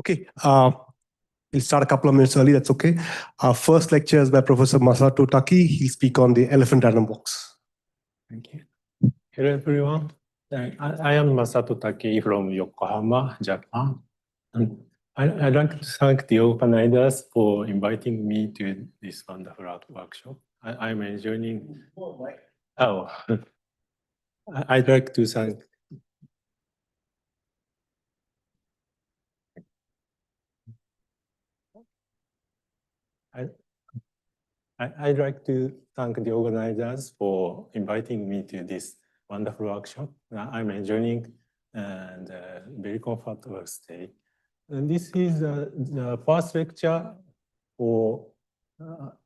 Okay, we'll start a couple of minutes early, that's okay. Our first lecture is by Professor Masato Takei. He'll speak on the elephant random walks. Thank you. Hello, everyone. I am Masato Takei from Yokohama, Japan. And I'd like to thank the organizers for inviting me to this wonderful art workshop. I'm enjoying. Oh, I'd like to thank. I'd like to thank the organizers for inviting me to this wonderful workshop. I'm enjoying and very comfortable stay. And this is the first lecture for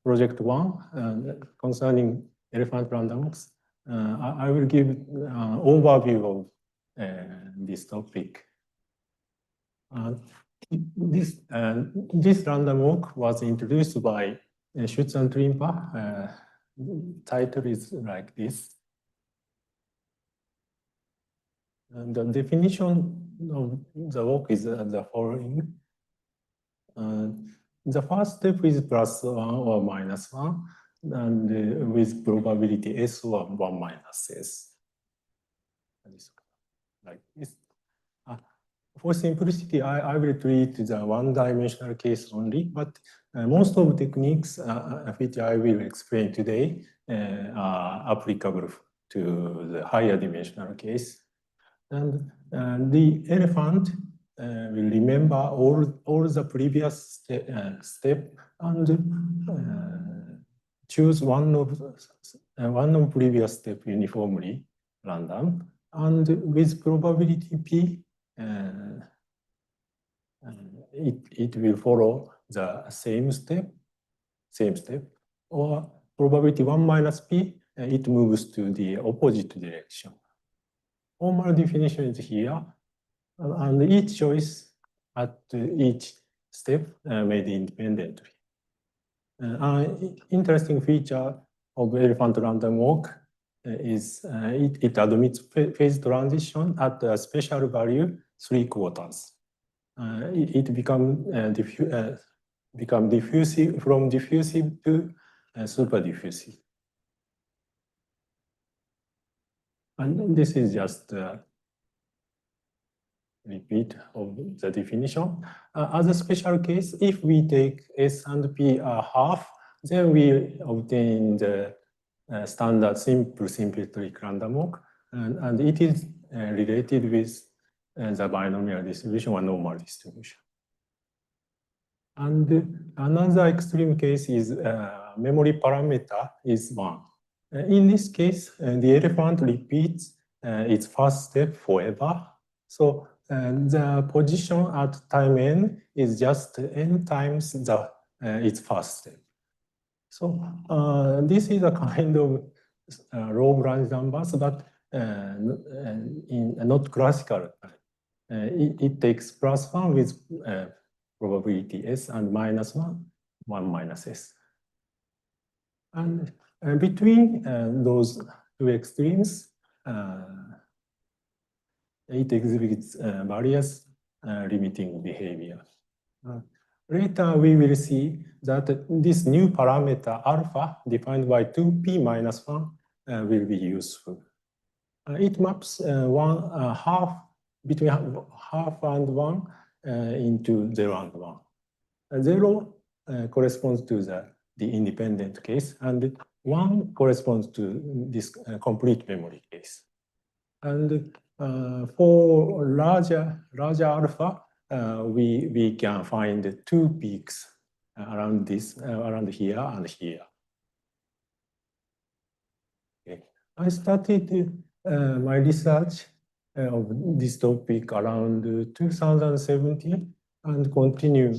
project 1 concerning elephant random walks. I will give an overview of this topic. This random walk was introduced by Schutz and Trimpa. Title is like this. And the definition of the walk is the following. The first step is +1 or -1, and with probability S or 1 minus S. Like this. For simplicity, I will treat the one-dimensional case only, but most of the techniques which I will explain today are applicable to the higher dimensional case. And the elephant will remember all the previous step and choose one of previous step uniformly random, and with probability P, it will follow the same step, or probability 1 minus P, it moves to the opposite direction. Formal definition is here, and each choice at each step made independently. Interesting feature of elephant random walk is it admits phase transition at a special value 3/4. It become diffusive from diffusive to super diffusive. And this is just a repeat of the definition. As a special case, if we take S and P are half, then we obtain the standard simple symmetric random walk, and it is related with the binomial distribution or normal distribution. And another extreme case is memory parameter is 1. In this case, the elephant repeats its first step forever. So the position at time n is just n times its first step. So this is a kind of low range numbers, but not classical. It takes +1 with probability S and -1, 1 minus S. And between those two extremes, it exhibits various limiting behavior. Later, we will see that this new parameter alpha defined by 2p minus 1 will be useful. It maps between half and 1 into 0 and 1. 0 corresponds to the independent case, and 1 corresponds to this complete memory case. And for larger alpha, we can find 2 peaks around here and here. Okay. I started my research of this topic around 2017 and continue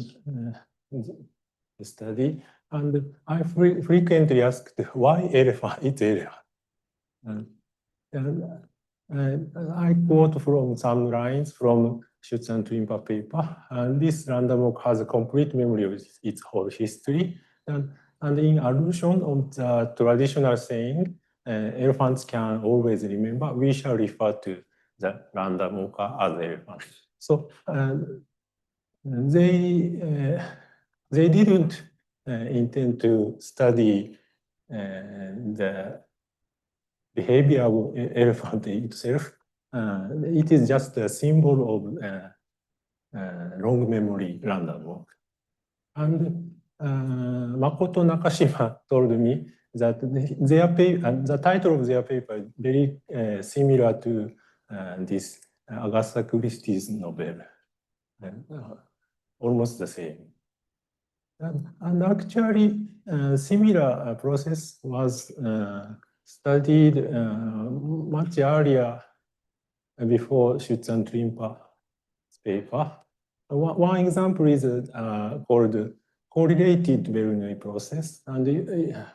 the study. And I frequently asked why elephant? It's elephant. And I quote from some lines from Schutz and Trimpa paper. And this random walk has a complete memory of its whole history. And in allusion of the traditional saying, elephants can always remember, we shall refer to the random walker as elephant. So they didn't intend to study the behavior of elephant itself. It is just a symbol of long memory random walk. And Makoto Nakashima told me that the title of their paper is very similar to this Agatha Christie's novel, almost the same. And actually, similar process was studied much earlier before Schutz and Trimper's paper. One example is called correlated Bernoulli process, and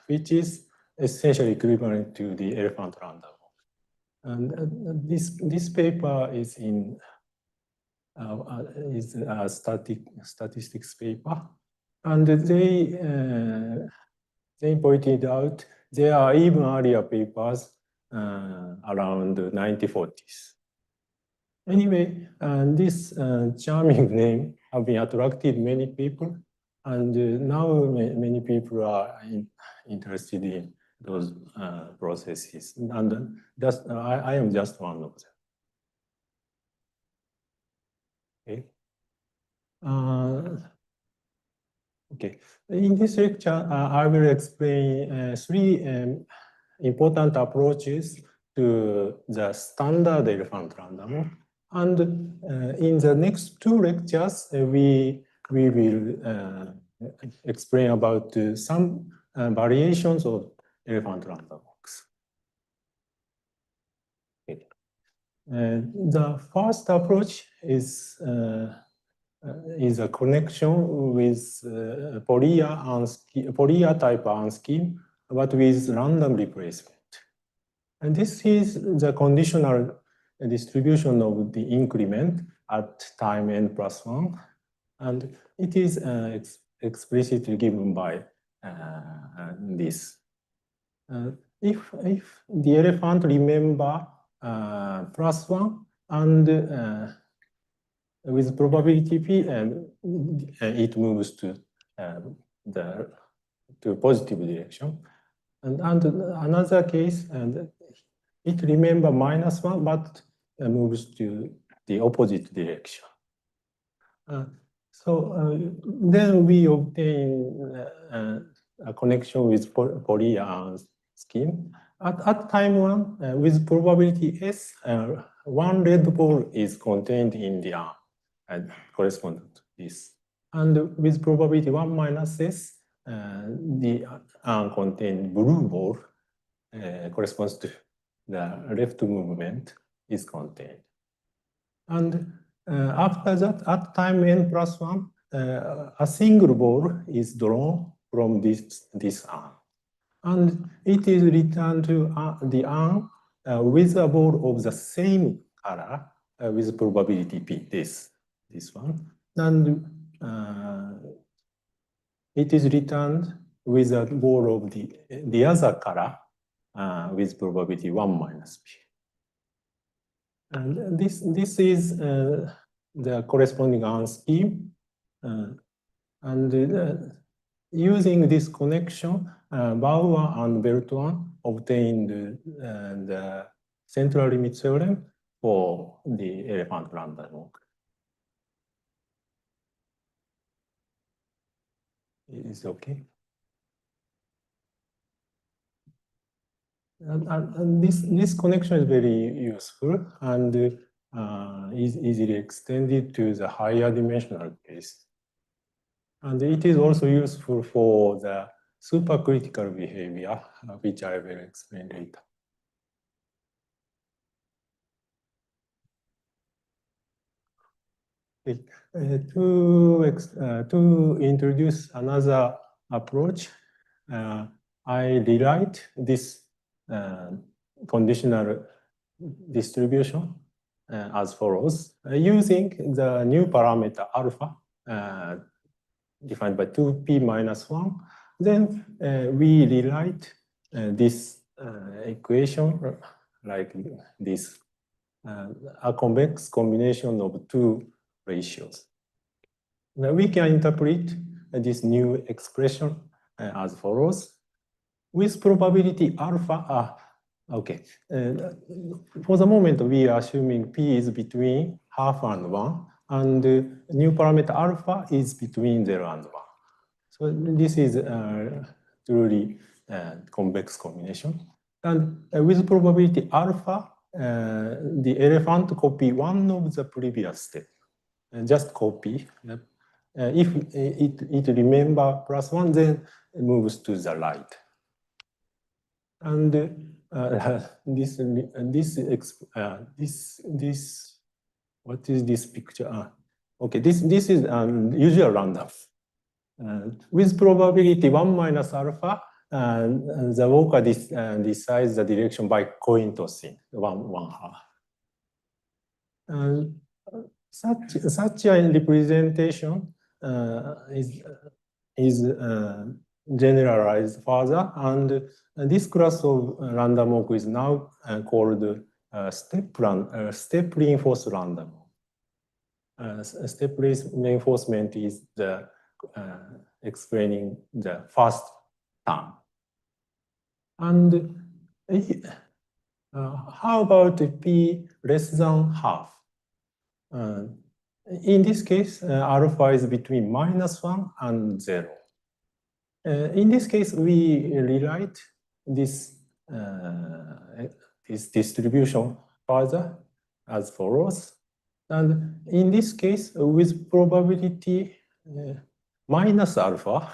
which is essentially equivalent to the elephant random walk. And this paper is in is a statistics paper, and they pointed out there are even earlier papers around the 1940s. Anyway, this charming name have been attracted many people, and now many people are interested in those processes, and I am just one of them. Okay. Okay. In this lecture, I will explain three important approaches to the standard elephant random walk. And in the next two lectures, we will explain about some variations of elephant random walks. Okay. The first approach is a connection with Fourier type Arm scheme, but with random replacement. And this is the conditional distribution of the increment at time n plus 1. And it is explicitly given by this. If the elephant remember plus 1 and with probability p, it moves to positive direction. And another case, and it remember minus 1, but moves to the opposite direction. Then we obtain a connection with Fourier scheme. At time 1, with probability S, one red ball is contained in the arm and corresponding to this. And with probability 1 minus S, the uncontained blue ball corresponds to the left movement is contained. And after that, at time n plus 1, a single ball is drawn from this arm. And it is returned to the arm with a ball of the same color with probability p, this one. And it is returned with a ball of the other color with probability 1 minus p. And this is the corresponding Arm scheme. Using this connection, Bauer and Bertrand obtained the central limit theorem for the elephant random walk. Is okay. And this connection is very useful and is easily extended to the higher dimensional case. And it is also useful for the supercritical behavior, which I will explain later. To introduce another approach, I rewrite this conditional distribution as follows, using the new parameter alpha defined by 2p minus 1. Then we rewrite this equation like this, a convex combination of two ratios. Now we can interpret this new expression as follows. With probability alpha, okay. For the moment, we are assuming P is between half and 1, and the new parameter alpha is between 0 and 1. So this is truly convex combination. And with probability alpha, the elephant copy one of the previous step. Just copy. If it remember +1, then it moves to the right. And this what is this picture? Okay, this is usual random. With probability 1 minus alpha, the walker decides the direction by coin tossing, one half. Such a representation is generalized further, and this class of random walk is now called step reinforced random. Step reinforcement is the explaining the first term. And how about P less than half? In this case, alpha is between -1 and 0. In this case, we rewrite this distribution further as follows. And in this case, with probability minus alpha,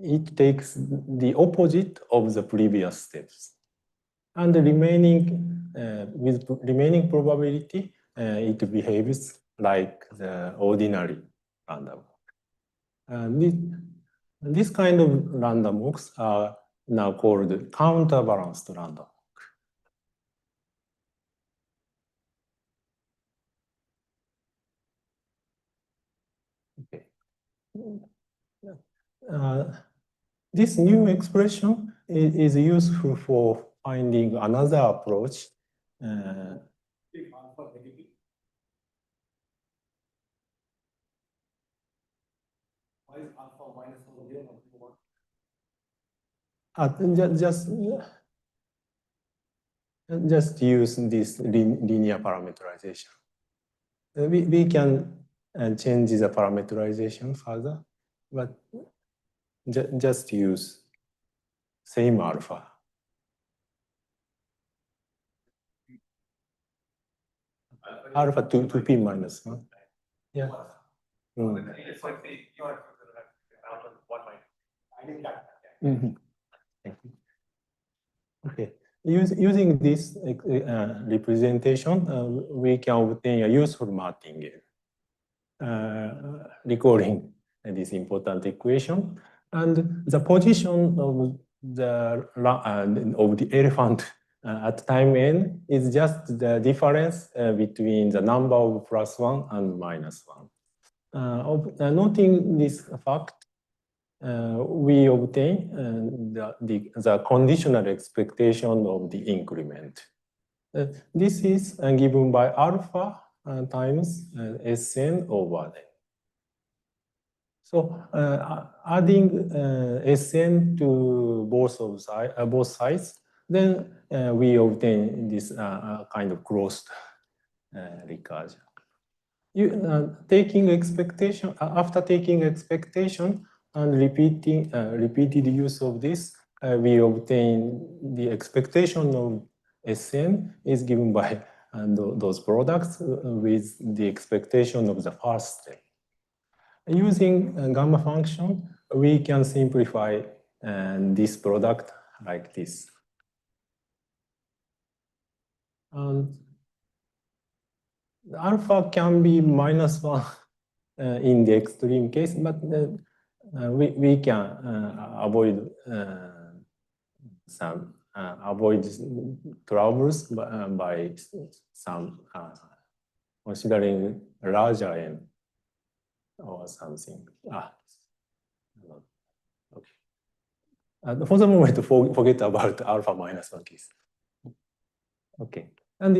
it takes the opposite of the previous steps. And the remaining, with remaining probability, it behaves like the ordinary random. This kind of random walks are now called counterbalanced random walk. Okay. This new expression is useful for finding another approach. Why is alpha minus 1? Just use this linear parameterization. We can change the parameterization further, but just use same alpha. Alpha 2p minus 1. Yeah. It's like the Okay. Using this representation, we can obtain a useful martingale, recalling this important equation. And the position of the elephant at time n is just the difference between the number of +1 and -1. Noting this fact, we obtain the conditional expectation of the increment. This is given by alpha times Sn over n. So adding Sn to both sides, then we obtain this kind of closed recursion. Taking expectation after taking expectation and repeated use of this, we obtain the expectation of Sn is given by those products with the expectation of the first step. Using a gamma function, we can simplify this product like this. And alpha can be -1 in the extreme case, but we can avoid some troubles by some considering larger n or something. Okay. For the moment, forget about alpha -1 case. Okay. And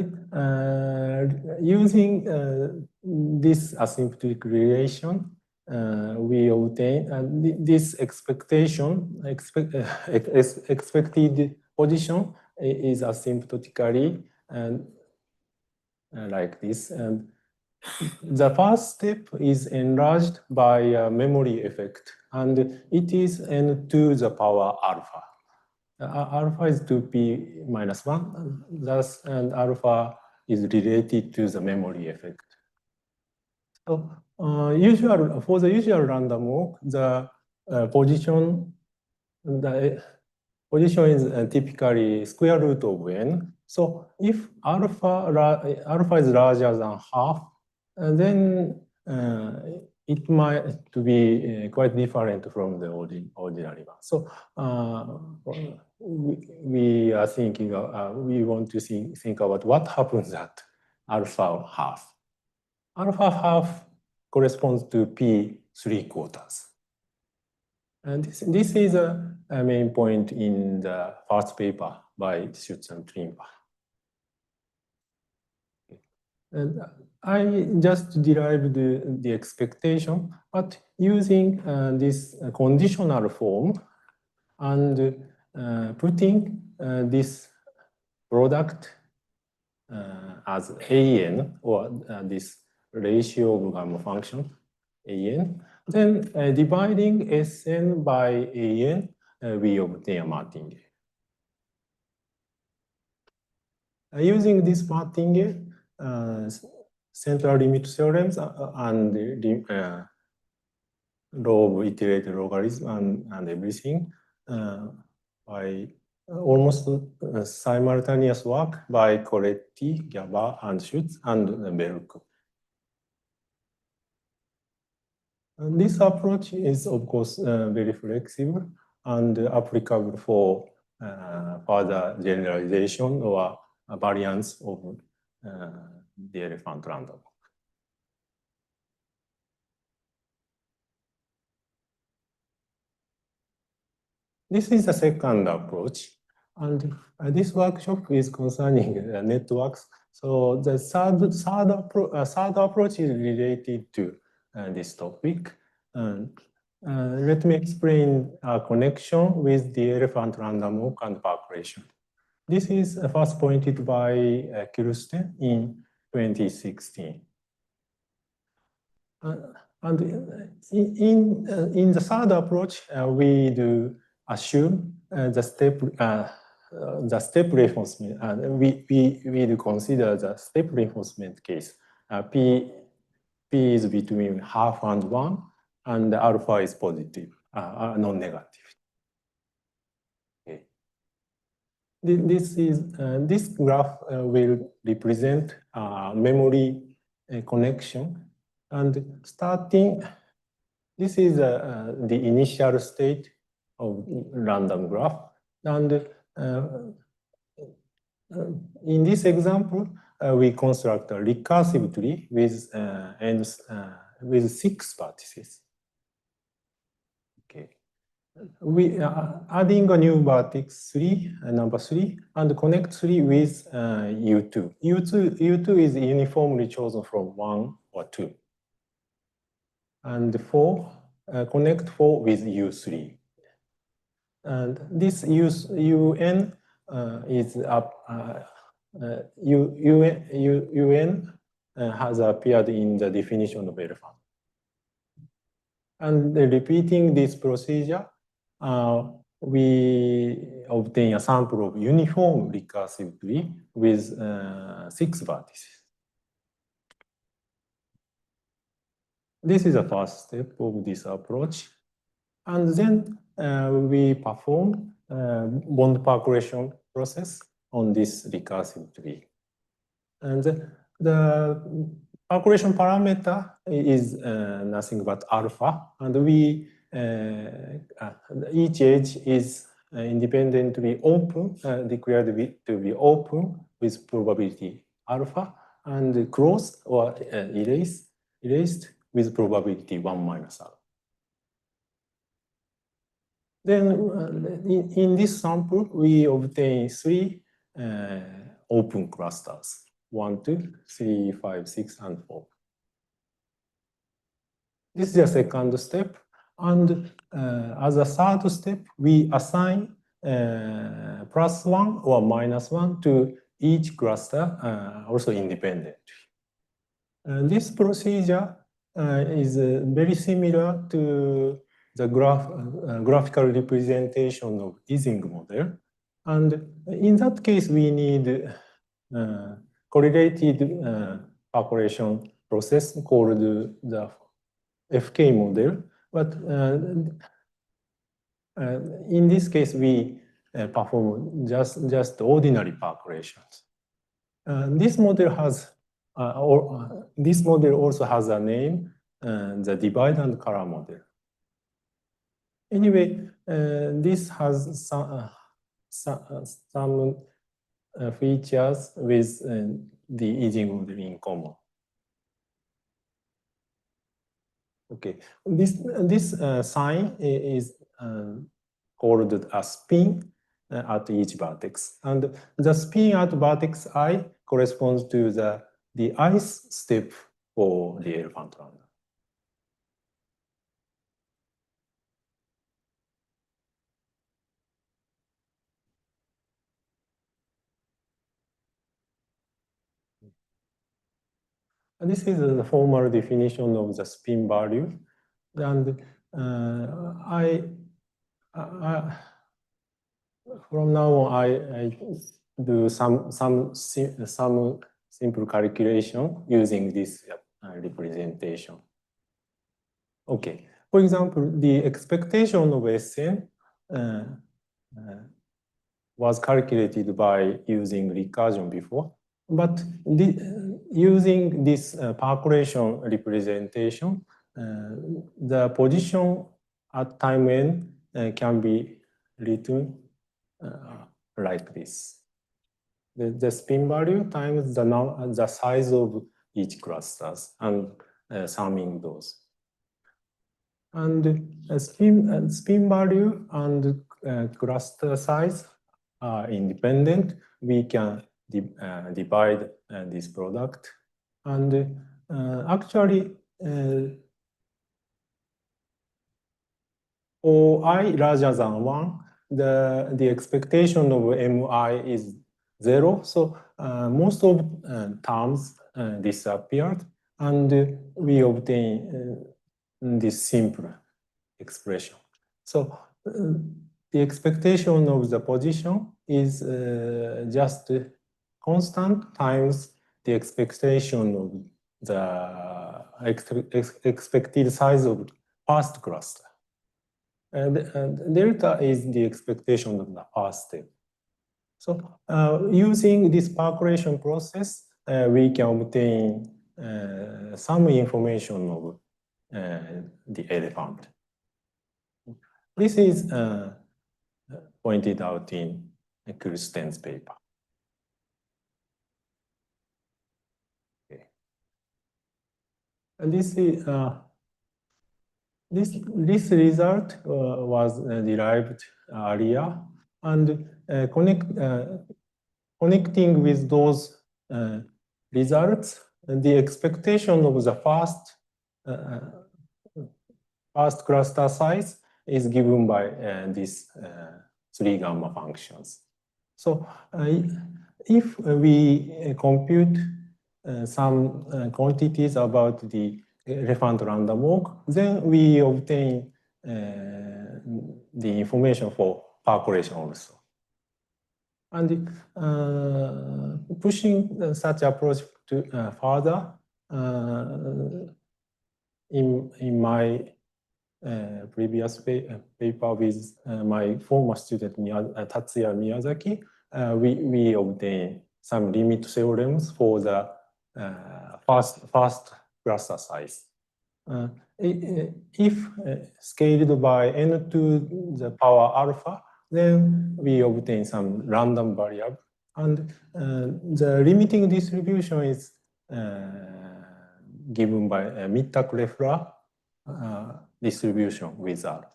using this asymptotic relation, we obtain this expected position is asymptotically like this. And the first step is enlarged by a memory effect, and it is n to the power alpha. Alpha is 2p minus 1, thus, and alpha is related to the memory effect. So, for the usual random walk, the position is typically square root of n. So, if alpha is larger than half, then it might be quite different from the ordinary one. So we are thinking, we want to think about what happens at alpha half. Alpha half corresponds to p 3/4. And this is a main point in the first paper by Schutz and Trimper. And I just derived the expectation, but using this conditional form and putting this product as an, or this ratio of gamma function an, then dividing Sn by an, we obtain a martingale. Using this martingale, central limit theorems and law of iterated logarithm and everything by almost simultaneous work by Coletti, Gaba, and Schutz, and Belk. This approach is, of course, very flexible and applicable for further generalization or variance of the elephant random. This is the second approach, and this workshop is concerning networks. So the third approach is related to this topic. Let me explain a connection with the elephant random walk and percolation. This is first pointed by Kirsten in 2016. And in the third approach, we do assume the step reinforcement, and we do consider the step reinforcement case. P is between half and 1, and alpha is positive, non-negative. Okay. This graph will represent memory connection, and starting, this is the initial state of random graph, and in this example, we construct a recursive tree with with 6 vertices. Okay, we are adding a new vertex 3, number 3, and connect 3 with U2. U2 is uniformly chosen from 1 or 2, and 4 connect 4 with U3. And this UN is up. UN has appeared in the definition of elephant. And repeating this procedure, we obtain a sample of uniform recursive tree with 6 vertices. This is the first step of this approach. And then we perform bond percolation process on this recursive tree. And the percolation parameter is nothing but alpha, and we each edge is independently open, declared to be open with probability alpha, and closed or erased with probability 1 minus alpha. Then in this sample, we obtain 3 open clusters, 1, 2, 3, 5, 6, and 4. This is the second step. And as a third step, we assign +1 or -1 to each cluster, also independently. This procedure is very similar to the graphical representation of Ising model. And in that case, we need correlated calculation process called the FK model. But in this case, we perform just ordinary calculations. This model has, this model also has a name, the divide and color model. Anyway, this has some features with the Ising model in common. Okay, this sign is called a spin at each vertex, and the spin at vertex I corresponds to the ith step for the elephant random. And this is the formal definition of the spin value, and from now on I do some simple calculation using this representation. Okay, for example, the expectation of Sn was calculated by using recursion before, but using this calculation representation, the position at time n can be written like this. The spin value times the size of each clusters and summing those. And spin value and cluster size are independent. We can divide this product. And actually, for I larger than 1, the expectation of mi is 0. So most of terms disappeared, and we obtain this simple expression. So the expectation of the position is just constant times the expectation of the expected size of first cluster. And delta is the expectation of the first step. So using this calculation process, we can obtain some information of the elephant. This is pointed out in Kirsten's paper. Okay. And this is this result was derived earlier, and connecting with those results, the expectation of the first cluster size is given by these 3 gamma functions. So if we compute some quantities about the elephant random walk, then we obtain the information for calculation also. And pushing such approach to further, in my previous paper with my former student Tatsuya Miyazaki, we obtain some limit theorems for the first cluster size. If scaled by n to the power alpha, then we obtain some random variable, and the limiting distribution is given by a Mittag-Leffler distribution with R.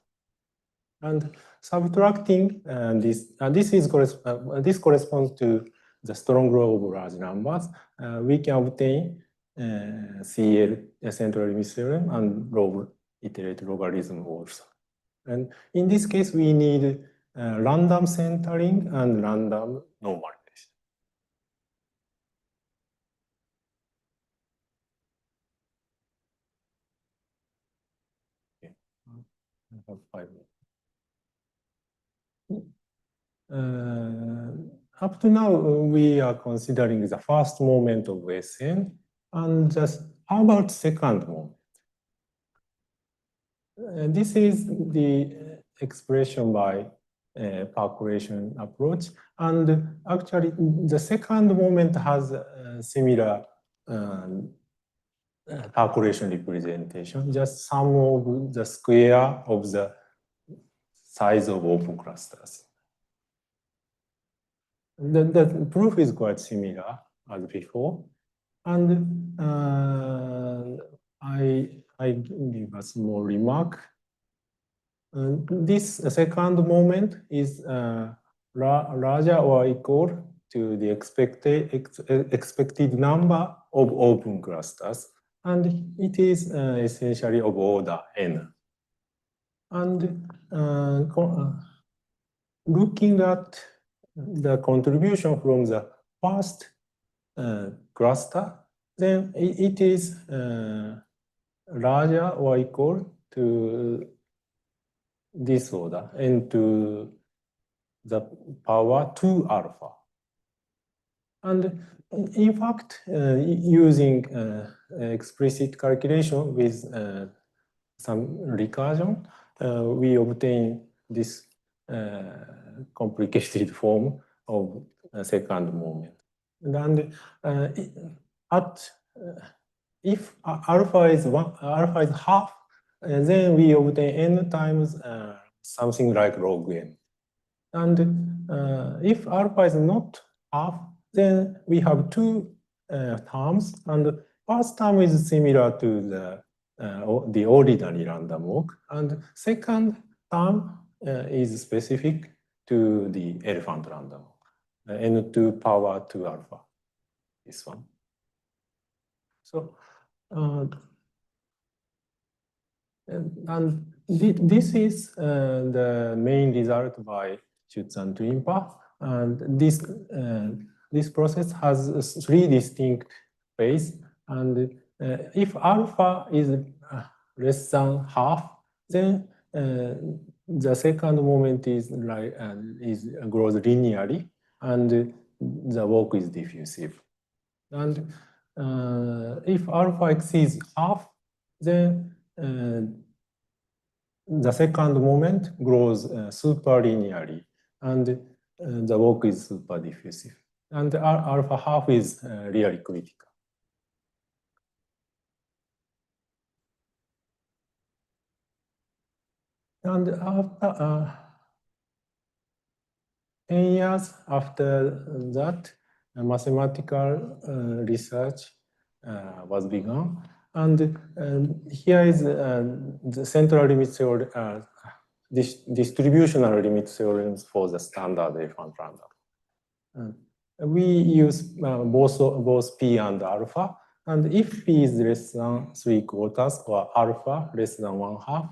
And subtracting this corresponds to the strong law of large numbers, we can obtain CL central limit theorem and log iterated logarithm also. And in this case, we need random centering and random normalization. Okay. I have 5 minutes. Up to now, we are considering the first moment of SN, and just how about second moment? This is the expression by calculation approach, and actually the second moment has a similar calculation representation, just sum of the square of the size of open clusters. The proof is quite similar as before, and I give a small remark. This second moment is larger or equal to the expected number of open clusters, and it is essentially of order n. And looking at the contribution from the first cluster, then it is larger or equal to this order, n to the power 2 alpha. And in fact, using explicit calculation with some recursion, we obtain this complicated form of second moment. And if alpha is half, then we obtain n times something like log n. And if alpha is not half, then we have two terms, and the first term is similar to the ordinary random walk, and second term is specific to the elephant random walk, n2 power 2 alpha, this one. So, and this is the main result by Schutz and Trimpa, and this process has 3 distinct phases, and if alpha is less than half, then the second moment is grows linearly, and the walk is diffusive. And if alpha exceeds half, then the second moment grows superlinearly, and the walk is super diffusive. And alpha half is really critical. And after 10 years after that, mathematical research was begun. And here is the central limit theorem, distributional limit theorems for the standard elephant random. We use both P and alpha. And if P is less than 3/4 or alpha less than 1/2,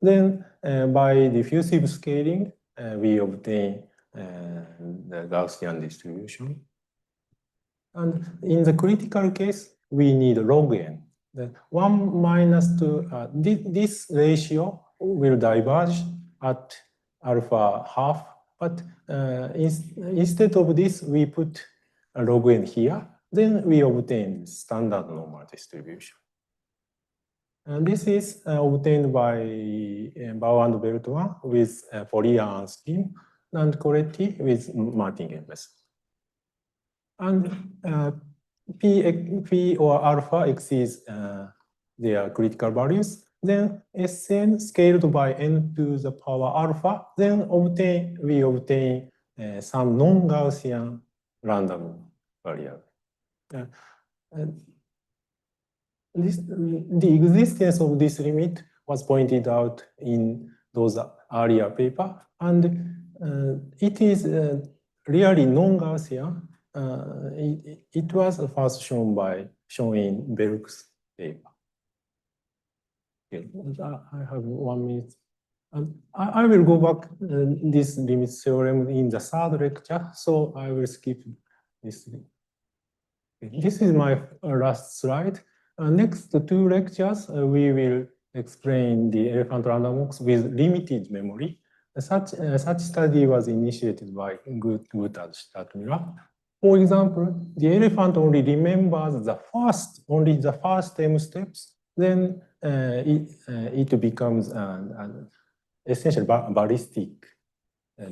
then by diffusive scaling, we obtain the Gaussian distribution. And in the critical case, we need log n. The 1 minus 2, this ratio will diverge at alpha half, but instead of this, we put a log n here, then we obtain standard normal distribution. And this is obtained by Bauer and Bertrand with Fourier scheme, and Coretti with Martingale method. And P or alpha exceeds their critical values, then Sn scaled by n to the power alpha, then we obtain some non-Gaussian random variable. The existence of this limit was pointed out in those earlier paper, and it is really non-Gaussian. It was first shown in Berg's paper. Okay, I have 1 minute. I will go back this limit theorem in the third lecture, so I will skip this. This is my last slide. Next 2 lectures, we will explain the elephant random walks with limited memory. Such study was initiated by Gut and Tanemura. For example, the elephant only remembers only the first M steps, then it becomes essentially ballistic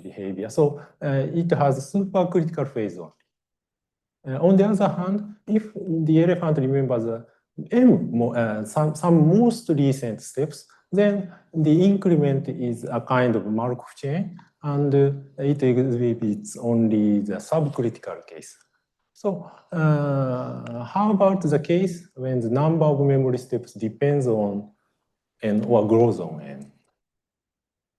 behavior. So it has supercritical phase only. On the other hand, if the elephant remembers some most recent steps, then the increment is a kind of Markov chain, and it exhibits only the subcritical case. So how about the case when the number of memory steps depends on n or grows on n?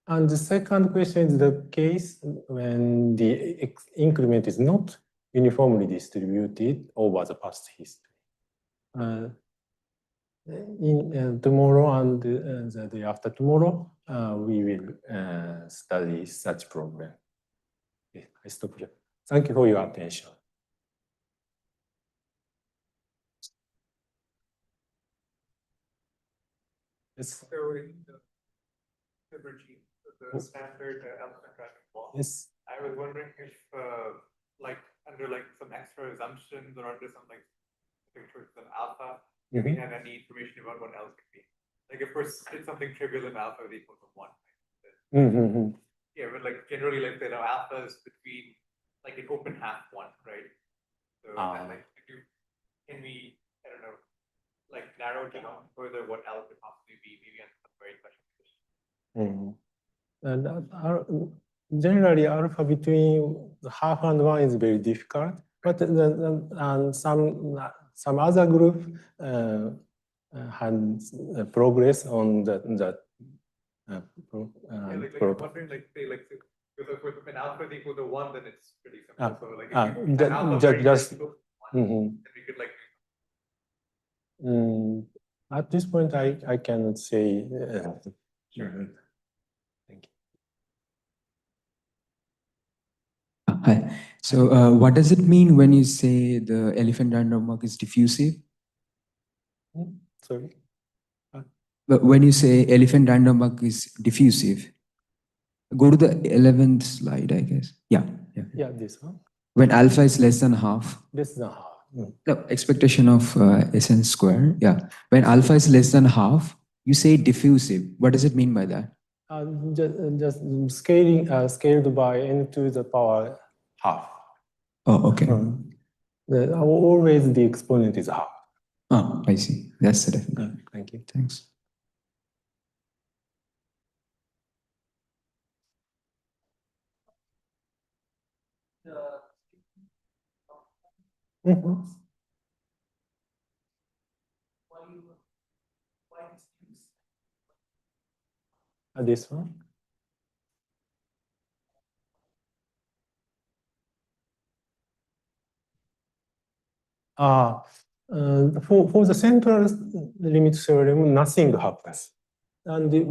And the second question is the case when the increment is not uniformly distributed over the past history. Tomorrow and the day after tomorrow, we will study such problem. Okay, I stop here. Thank you for your attention. Yes. The standard elephant random walk. Yes. I was wondering if, like, under like some extra assumptions or under some like towards some alpha, we have any information about what L could be. Like, if we did something trivial in alpha is equal to 1. Yeah, but like generally, like alpha is between like an open half 1, right? So like, can we, I don't know, like narrow down further what L could possibly be, maybe on some very special conditions. And generally, alpha between half and 1 is very difficult. But and some other group had progress on that. Like wondering, like say, like because if an alpha is equal to 1, then it's pretty simple. So like if you an alpha just equal to 1, then we could like. At this point, I cannot say. Sure. Thank you. Hi. So what does it mean when you say the elephant random walk is diffusive? Sorry? But when you say elephant random walk is diffusive, go to the 11th slide, I guess. Yeah. Yeah, this one. When alpha is less than half. Less than half. The expectation of SN square. Yeah. When alpha is less than half, you say diffusive. What does it mean by that? Just scaling scaled by n to the power half. Oh, okay. Always the exponent is half. Oh, I see. That's the definition. Thank you. Thanks. This one. For the central limit theorem, nothing happens. And if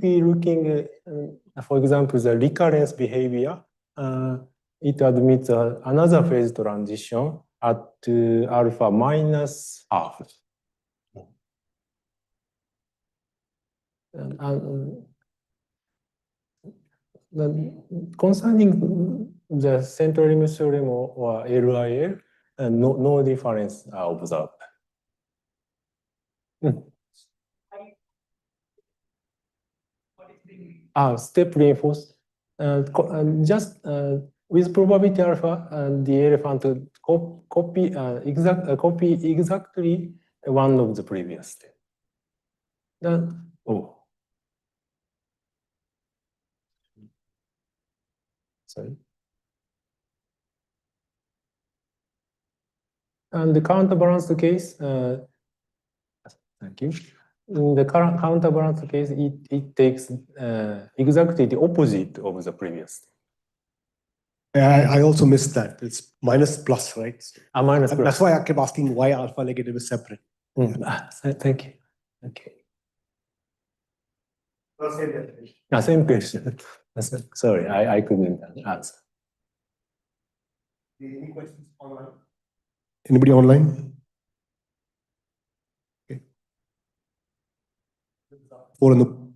we looking, for example, the recurrence behavior, it admits another phase transition at alpha minus half. Concerning the central limit theorem or LIL, no difference observed. Step reinforced. Just with probability alpha, the elephant copy exactly one of the previous step. Sorry. And the counterbalanced case, thank you. In the current counterbalanced case, it takes exactly the opposite of the previous. I also missed that. It's minus plus, right? Minus plus. That's why I kept asking why alpha negative is separate. Thank you. Okay. Same definition. Same question. Sorry, I couldn't answer. Any questions online? Anybody online? Okay. Four in the.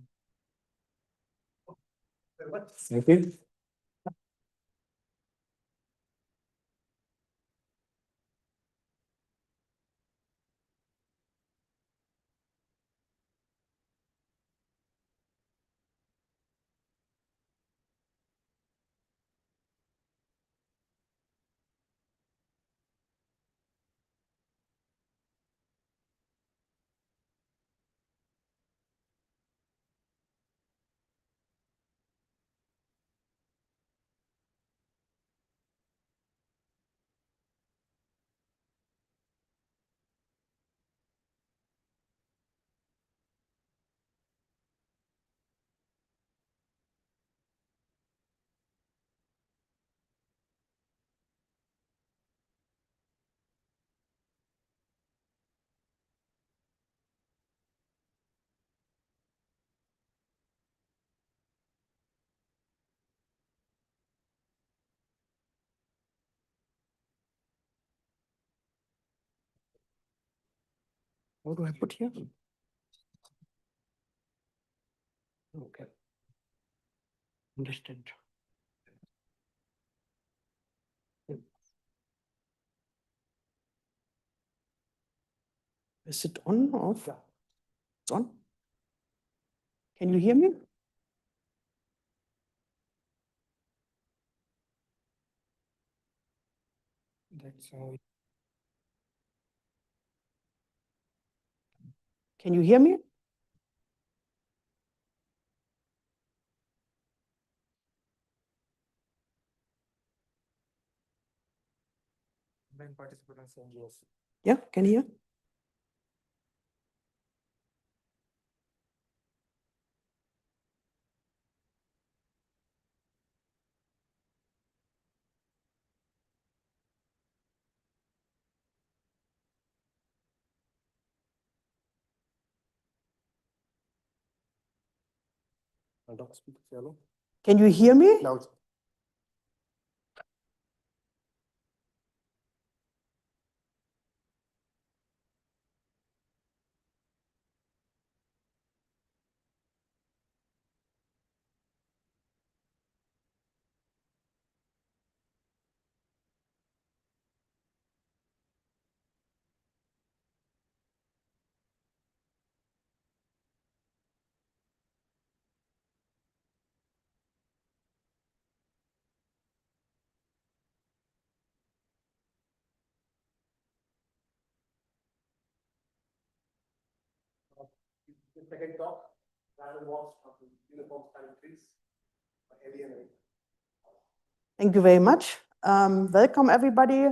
Thank you. What do I put here? Okay. Understand. Is it on or off? It's on. Can you hear me? That's how. Can you hear me? Yeah, can you hear? Can you hear me? Now, the second talk, random walks of uniform spanning trees. Thank you very much. Welcome, everybody.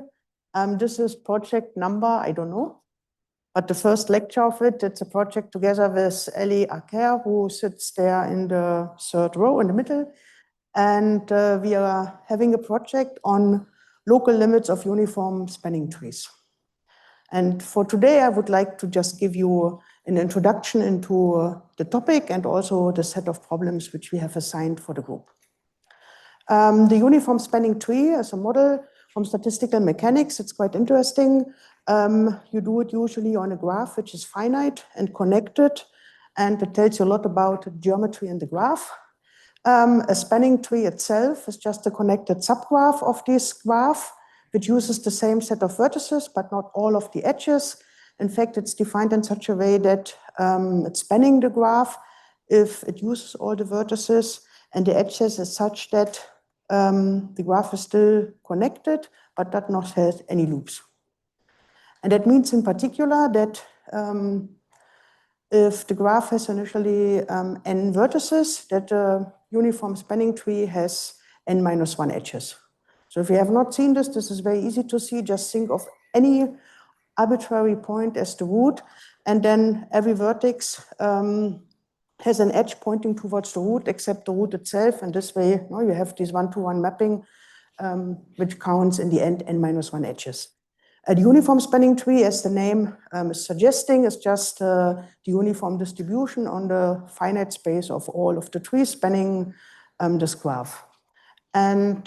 This is project number, I don't know, but the first lecture of it, it's a project together with Ellie Aker, who sits there in the third row in the middle. And we are having a project on local limits of uniform spanning trees. And for today, I would like to just give you an introduction into the topic and also the set of problems which we have assigned for the group. The uniform spanning tree is a model from statistical mechanics. It's quite interesting. You do it usually on a graph which is finite and connected, and it tells you a lot about geometry in the graph. A spanning tree itself is just a connected subgraph of this graph, which uses the same set of vertices, but not all of the edges. In fact, it's defined in such a way that it's spanning the graph if it uses all the vertices, and the edges is such that the graph is still connected, but does not have any loops. And that means in particular that if the graph has initially n vertices, that the uniform spanning tree has n-1 edges. So if you have not seen this, this is very easy to see. Just think of any arbitrary point as the root, and then every vertex has an edge pointing towards the root except the root itself, and this way you have this one-to-one mapping which counts in the end n-1 edges. A uniform spanning tree, as the name is suggesting, is just the uniform distribution on the finite space of all of the trees spanning this graph. And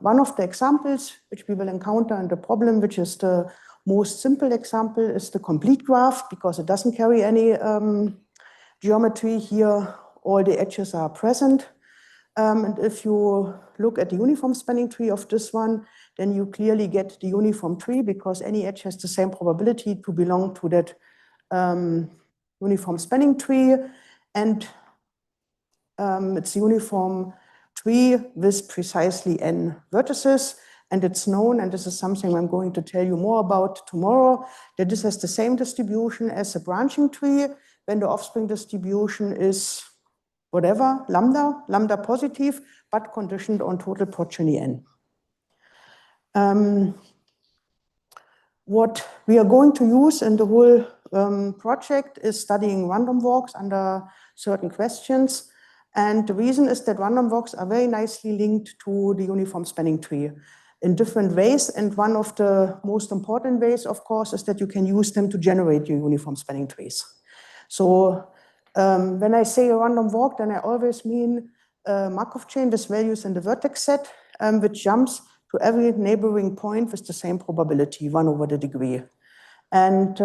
one of the examples which we will encounter in the problem, which is the most simple example, is the complete graph, because it doesn't carry any geometry here. All the edges are present. And if you look at the uniform spanning tree of this one, then you clearly get the uniform tree, because any edge has the same probability to belong to that uniform spanning tree. And it's uniform tree with precisely n vertices. And it's known, and this is something I'm going to tell you more about tomorrow, that this has the same distribution as a branching tree when the offspring distribution is whatever, lambda positive, but conditioned on total progeny n. What we are going to use in the whole project is studying random walks under certain questions. And the reason is that random walks are very nicely linked to the uniform spanning tree in different ways. And one of the most important ways, of course, is that you can use them to generate your uniform spanning trees. So when I say a random walk, then I always mean a Markov chain with values in the vertex set, which jumps to every neighboring point with the same probability, 1 over the degree. And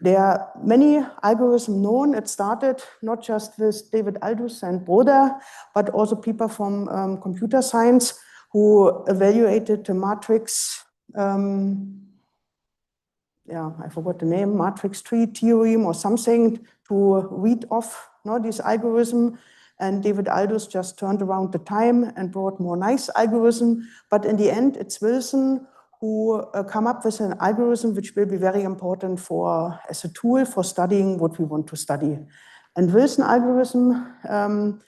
there are many algorithms known. It started not just with David Aldous and Broda, but also people from computer science who evaluated the matrix, I forgot the name, matrix tree theorem or something to read off this algorithm. And David Aldous just turned around the time and brought more nice algorithm. But in the end, it's Wilson who come up with an algorithm which will be very important as a tool for studying what we want to study. And Wilson algorithm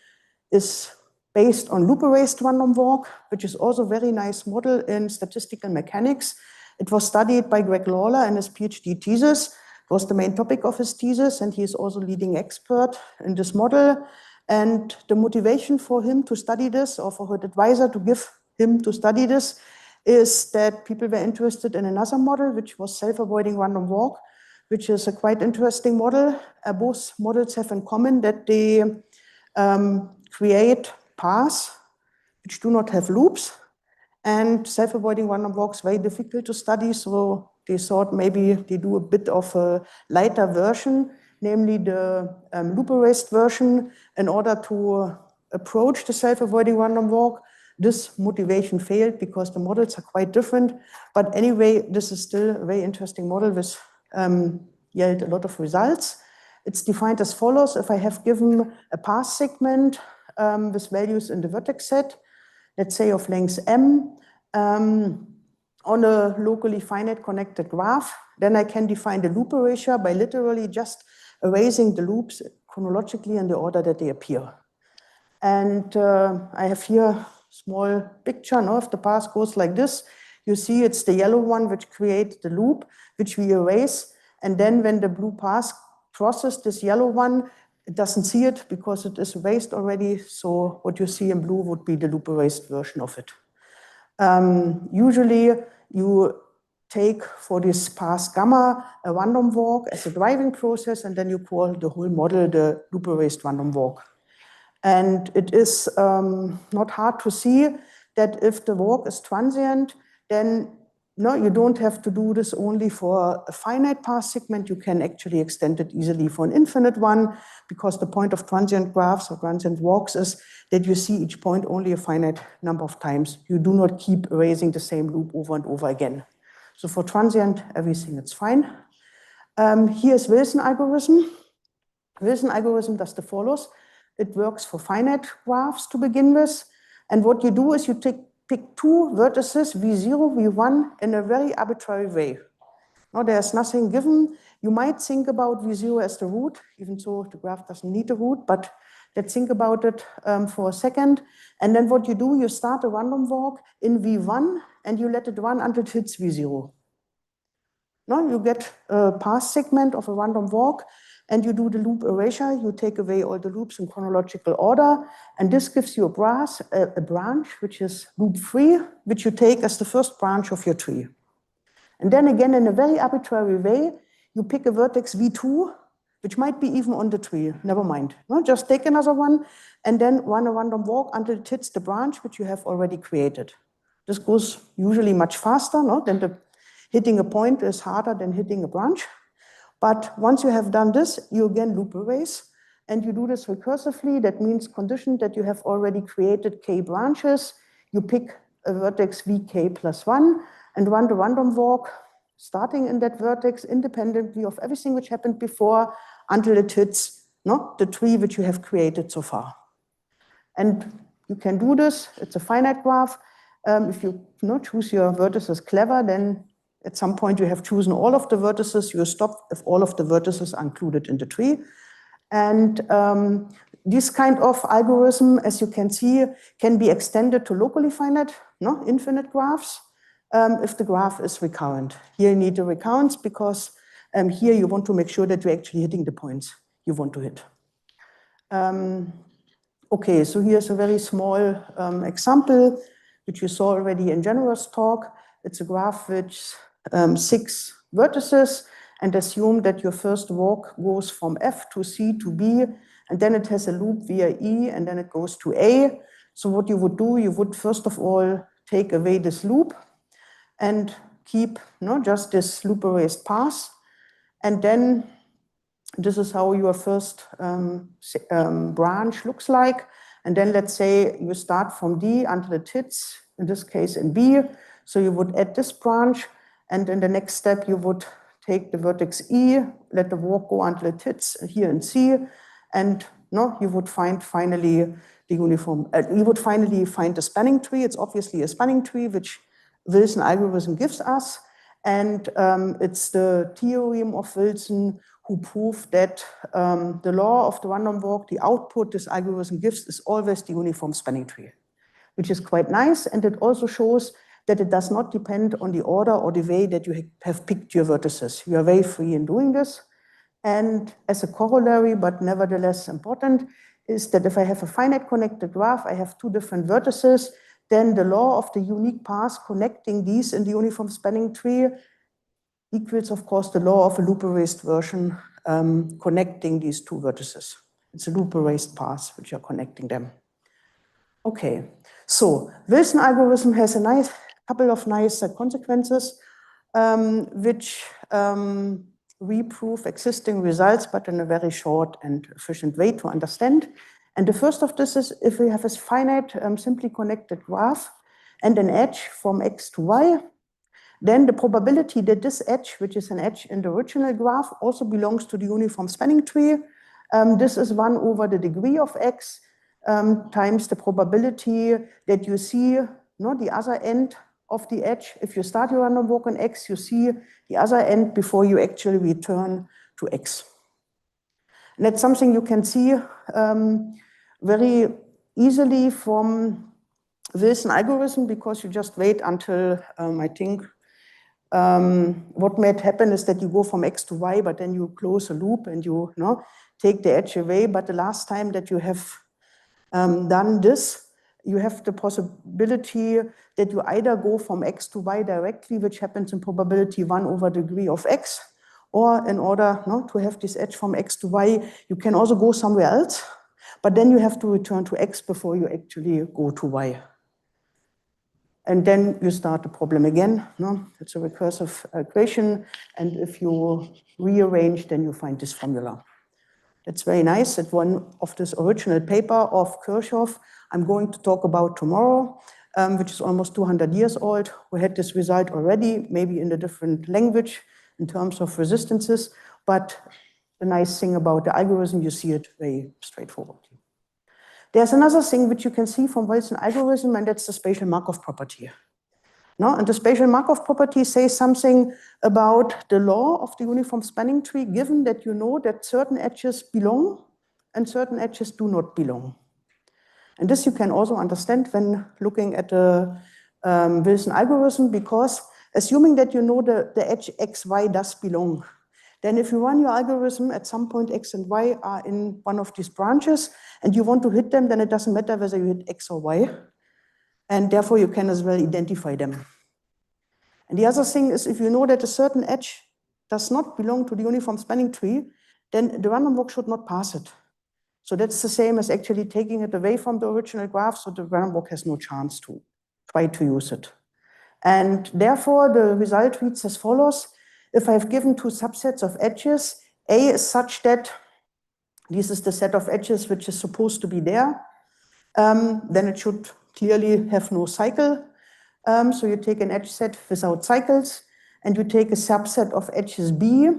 is based on loop-erased random walk, which is also a very nice model in statistical mechanics. It was studied by Greg Lawler in his PhD thesis. It was the main topic of his thesis, and he is also leading expert in this model. And the motivation for him to study this, or for his advisor to give him to study this, is that people were interested in another model, which was self-avoiding random walk, which is a quite interesting model. Both models have in common that they create paths which do not have loops. And self-avoiding random walks very difficult to study, so they thought maybe they do a bit of a lighter version, namely the loop-erased version, in order to approach the self-avoiding random walk. This motivation failed because the models are quite different. But anyway, this is still a very interesting model with yield a lot of results. It's defined as follows. If I have given a path segment with values in the vertex set, let's say of length m, on a locally finite connected graph, then I can define the loop erasure by literally just erasing the loops chronologically in the order that they appear. And I have here a small picture. If the path goes like this, you see it's the yellow one which creates the loop, which we erase. And then when the blue path crosses this yellow one, it doesn't see it because it is erased already. So what you see in blue would be the loop erased version of it. Usually you take for this path gamma a random walk as a driving process, and then you call the whole model the loop erased random walk. And it is not hard to see that if the walk is transient, then no, you don't have to do this only for a finite path segment. You can actually extend it easily for an infinite one, because the point of transient graphs or transient walks is that you see each point only a finite number of times. You do not keep erasing the same loop over and over again. So for transient, everything is fine. Here's Wilson algorithm. Wilson algorithm does the follows. It works for finite graphs to begin with. And what you do is you pick two vertices, V0, V1, in a very arbitrary way. Now, there's nothing given. You might think about V0 as the root, even though the graph doesn't need a root, but let's think about it for a second. And then what you do, you start a random walk in V1, and you let it run until it hits V0. Now, you get a path segment of a random walk, and you do the loop erasure. You take away all the loops in chronological order, and this gives you a branch, which is loop 3, which you take as the first branch of your tree. And then again, in a very arbitrary way, you pick a vertex V2, which might be even on the tree, never mind. No, just take another one, and then run a random walk until it hits the branch which you have already created. This goes usually much faster, no? Hitting a point is harder than hitting a branch. But once you have done this, you again loop erase, and you do this recursively. That means conditioned that you have already created k branches. You pick a vertex vk plus 1 and run the random walk, starting in that vertex independently of everything which happened before until it hits the tree which you have created so far. And you can do this. It's a finite graph. If you choose your vertices clever, then at some point you have chosen all of the vertices. You stop if all of the vertices are included in the tree. And this kind of algorithm, as you can see, can be extended to locally finite, infinite graphs, if the graph is recurrent. Here you need a recurrence because here you want to make sure that you're actually hitting the points you want to hit. Okay, so here's a very small example, which you saw already in January's talk. It's a graph with 6 vertices, and assume that your first walk goes from F to C to B, and then it has a loop via E, and then it goes to A. So what you would do, you would first of all take away this loop and keep just this loop erased path. And then this is how your first branch looks like. And then let's say you start from D until it hits, in this case in B. So you would add this branch, and in the next step you would take the vertex E, let the walk go until it hits here in C, and you would find finally the uniform. You would finally find the spanning tree. It's obviously a spanning tree, which Wilson algorithm gives us, and it's the theorem of Wilson who proved that the law of the random walk, the output this algorithm gives, is always the uniform spanning tree, which is quite nice, and it also shows that it does not depend on the order or the way that you have picked your vertices. You are very free in doing this. And as a corollary, but nevertheless important, is that if I have a finite connected graph, I have 2 different vertices, then the law of the unique path connecting these in the uniform spanning tree equals, of course, the law of a loop erased version connecting these 2 vertices. It's a loop erased path which are connecting them. Okay, so Wilson algorithm has a couple of nice consequences, which reprove existing results, but in a very short and efficient way to understand. And the first of this is if we have a finite, simply connected graph and an edge from X to Y, then the probability that this edge, which is an edge in the original graph, also belongs to the uniform spanning tree. This is 1 over the degree of X times the probability that you see the other end of the edge. If you start your random walk on X, you see the other end before you actually return to X. And that's something you can see very easily from Wilson algorithm, because you just wait until, I think, what might happen is that you go from X to Y, but then you close a loop and you take the edge away. But the last time that you have done this, you have the possibility that you either go from X to Y directly, which happens in probability 1 over degree of X, or in order to have this edge from X to Y, you can also go somewhere else, but then you have to return to X before you actually go to Y. And then you start the problem again. It's a recursive equation, and if you rearrange, then you find this formula. That's very nice. That one of this original paper of Kirchhoff I'm going to talk about tomorrow, which is almost 200 years old. We had this result already, maybe in a different language in terms of resistances, but the nice thing about the algorithm, you see it very straightforward. There's another thing which you can see from Wilson algorithm, and that's the spatial Markov property. And the spatial Markov property says something about the law of the uniform spanning tree, given that you know that certain edges belong and certain edges do not belong. And this you can also understand when looking at the Wilson algorithm, because assuming that you know the edge XY does belong, then if you run your algorithm, at some point X and Y are in one of these branches, and you want to hit them, then it doesn't matter whether you hit X or Y. And therefore, you can as well identify them. And the other thing is, if you know that a certain edge does not belong to the uniform spanning tree, then the random walk should not pass it. So that's the same as actually taking it away from the original graph, so the random walk has no chance to try to use it. And therefore, the result reads as follows. If I've given two subsets of edges, A is such that this is the set of edges which is supposed to be there, then it should clearly have no cycle. So you take an edge set without cycles, and you take a subset of edges B,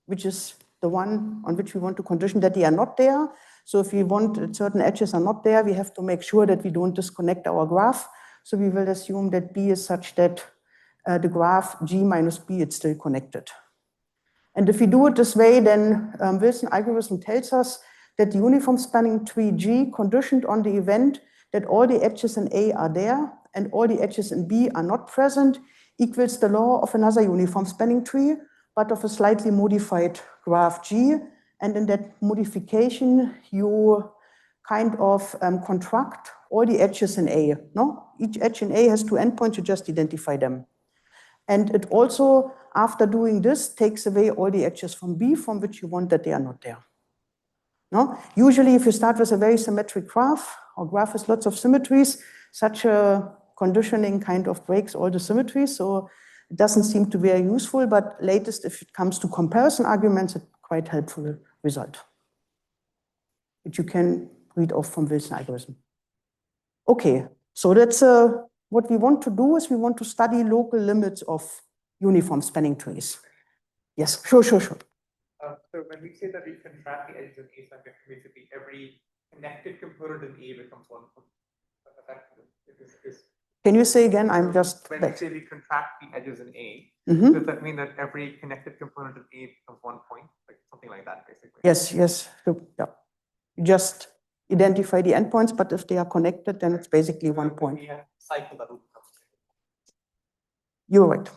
which is the one on which we want to condition that they are not there. So if we want certain edges are not there, we have to make sure that we don't disconnect our graph. So we will assume that B is such that the graph G minus B is still connected. And if we do it this way, then Wilson algorithm tells us that the uniform spanning tree G conditioned on the event that all the edges in A are there and all the edges in B are not present equals the law of another uniform spanning tree, but of a slightly modified graph G. And in that modification, you kind of contract all the edges in A. No? Each edge in A has two endpoints, you just identify them. And it also, after doing this, takes away all the edges from B from which you want that they are not there. No? Usually, if you start with a very symmetric graph, or graph with lots of symmetries, such a conditioning kind of breaks all the symmetries. So it doesn't seem to be very useful, but latest, if it comes to comparison arguments, it's quite helpful result, which you can read off from Wilson algorithm. Okay, so that's what we want to do is we want to study local limits of uniform spanning trees. Yes, sure. So when we say that we contract the edges in A, so basically every connected component in A becomes one point. Can you say again? I'm just. When we say we contract the edges in A, does that mean that every connected component in A becomes 1 point? Like something like that, basically. Yes. Yeah. You just identify the endpoints, but if they are connected, then it's basically 1 point. We have cycle that will become. You're right.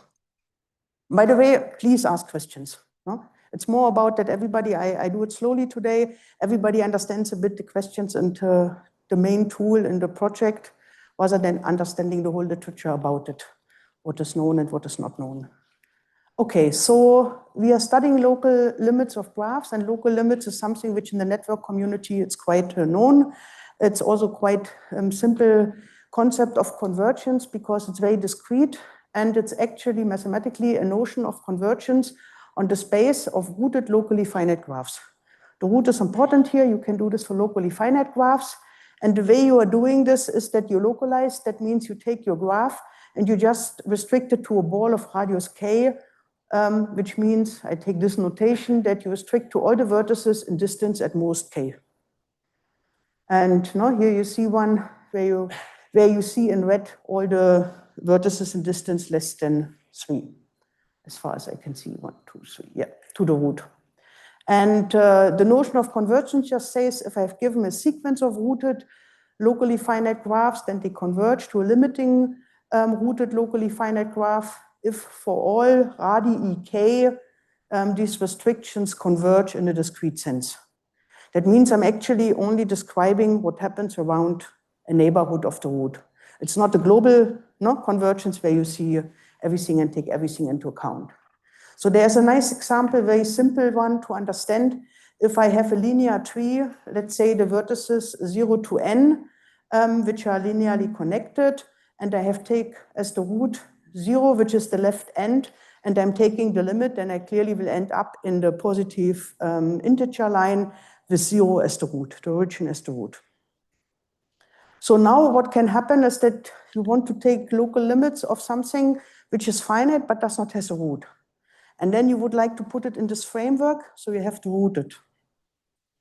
By the way, please ask questions. No? It's more about that everybody, I do it slowly today, everybody understands a bit the questions and the main tool in the project, rather than understanding the whole literature about it, what is known and what is not known. Okay, so we are studying local limits of graphs, and local limits is something which in the network community it's quite known. It's also quite simple concept of convergence because it's very discrete, and it's actually mathematically a notion of convergence on the space of rooted locally finite graphs. The root is important here. You can do this for locally finite graphs. And the way you are doing this is that you localize. That means you take your graph and you just restrict it to a ball of radius k, which means I take this notation that you restrict to all the vertices in distance at most k. And now here you see one where you see in red all the vertices in distance less than 3. As far as I can see, 1, 2, 3, yeah, to the root. And the notion of convergence just says if I've given a sequence of rooted locally finite graphs, then they converge to a limiting rooted locally finite graph if for all radii k, these restrictions converge in a discrete sense. That means I'm actually only describing what happens around a neighborhood of the root. It's not a global convergence where you see everything and take everything into account. So there's a nice example, very simple one to understand. If I have a linear tree, let's say the vertices 0 to n, which are linearly connected, and I have take as the root 0, which is the left end, and I'm taking the limit, then I clearly will end up in the positive integer line with 0 as the root, the origin as the root. So now what can happen is that you want to take local limits of something which is finite but does not have a root. And then you would like to put it in this framework, so you have to root it.